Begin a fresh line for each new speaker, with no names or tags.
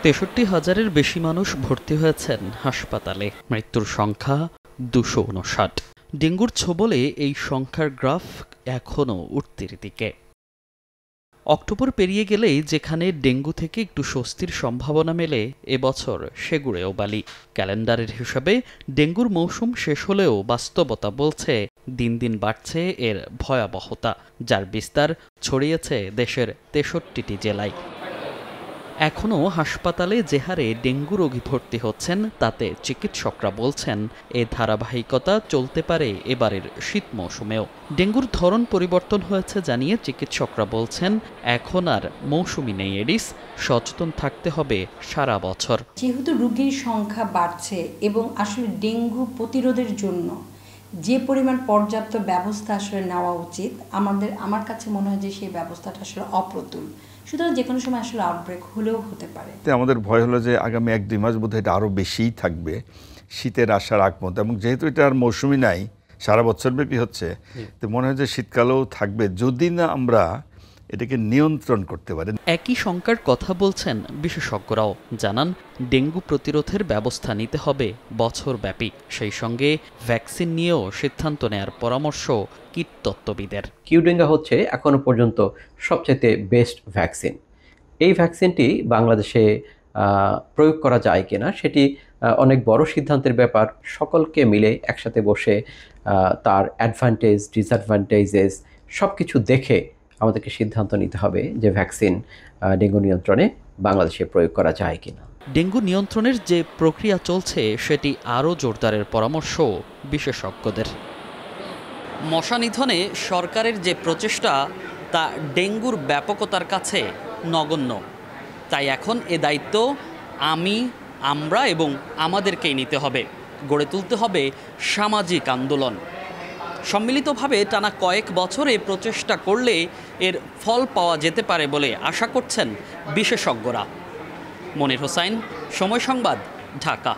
৬৩,০০০-এর বেশি মানুষ ভর্তি হয়েছেন হাসপাতালে, মৃত্যুর সংখ্যা ২৫৯। ডেঙ্গুর ছোবলে এই সংখ্যার গ্রাফ এখনও উঠতির দিকে। অক্টোবর পেরিয়ে গেলেই যেখানে ডেঙ্গু থেকে একটু স্বস্তির সম্ভাবনা মেলে, এবছর সেগুড়েও বালি। ক্যালেন্ডারের হিসাবে ডেঙ্গুর মৌসুম শেষ হলেও বাস্তবতা বলছে দিন দিন বাড়ছে এর ভয়াবহতা, যার বিস্তার ছড়িয়েছে দেশের ৬৩টি জেলায়। এখনও হাসপাতালে যে হারে ডেঙ্গু রোগী ভর্তি হচ্ছেন, তাতে চিকিৎসকরা বলছেন এ ধারাবাহিকতা চলতে পারে এবারের শীত মৌসুমেও। ডেঙ্গুর ধরন পরিবর্তন হয়েছে জানিয়ে চিকিৎসকরা বলছেন এখন আর মৌসুমি নেই এডিস, সচেতন থাকতে হবে সারা বছর।
যেহেতু রোগীর সংখ্যা বাড়ছে এবং আসলে ডেঙ্গু প্রতিরোধের জন্য যে পরিমাণ পর্যাপ্ত ব্যবস্থা আসলে নেওয়া উচিত, আমার কাছে মনে হয় যে সেই ব্যবস্থাটা আসলে অপ্রতুল। সুতরাং যে কোনো সময় আসলে আউটব্রেক হলেও হতে পারে।
আমাদের ভয় হলো যে আগামী ১-২ মাস বোধহয় এটা আরও বেশিই থাকবে শীতের আসার আগ পর্যন্ত, এবং যেহেতু এটা আর মৌসুমি নাই, সারা বছরব্যাপী হচ্ছে, তো মনে হয় যে শীতকালেও থাকবে যদি না আমরা এটাকে নিয়ন্ত্রণ করতে পারি।
একই শঙ্কার কথা বলছেন বিশেষজ্ঞরাও, জানান ডেঙ্গু প্রতিরোধের ব্যবস্থা নিতে হবে বছরব্যাপী। সেই সঙ্গে ভ্যাকসিন নিয়েও সিদ্ধান্ত নেয়ার পরামর্শ কীটতত্ত্ববিদের।
কিউডেঙ্গা হচ্ছে এখনো পর্যন্ত সবচেয়ে বেস্ট ভ্যাকসিন। এই ভ্যাকসিনটি বাংলাদেশে প্রয়োগ করা যায় কিনা সেটি অনেক বড় সিদ্ধান্তের ব্যাপার। সকলকে মিলে একসাথে বসে তার অ্যাডভান্টেজ, ডিসঅ্যাডভান্টেজেস সব কিছু দেখে আমাদেরকে সিদ্ধান্ত নিতে হবে যে ভ্যাকসিন ডেঙ্গু নিয়ন্ত্রণে বাংলাদেশে প্রয়োগ করা যায় কিনা।
ডেঙ্গু নিয়ন্ত্রণের যে প্রক্রিয়া চলছে সেটি আরও জোরদারের পরামর্শ বিশেষজ্ঞদের। মশা নিধনে সরকারের যে প্রচেষ্টা তা ডেঙ্গুর ব্যাপকতার কাছে নগণ্য। তাই এখন এ দায়িত্ব আমরা এবং আমাদেরকেই নিতে হবে। গড়ে তুলতে হবে সামাজিক আন্দোলন। সম্মিলিতভাবে টানা কয়েক বছর এই প্রচেষ্টা করলে এর ফল পাওয়া যেতে পারে বলে আশা করছেন বিশেষজ্ঞরা। মনির হোসাইন, সময় সংবাদ, ঢাকা।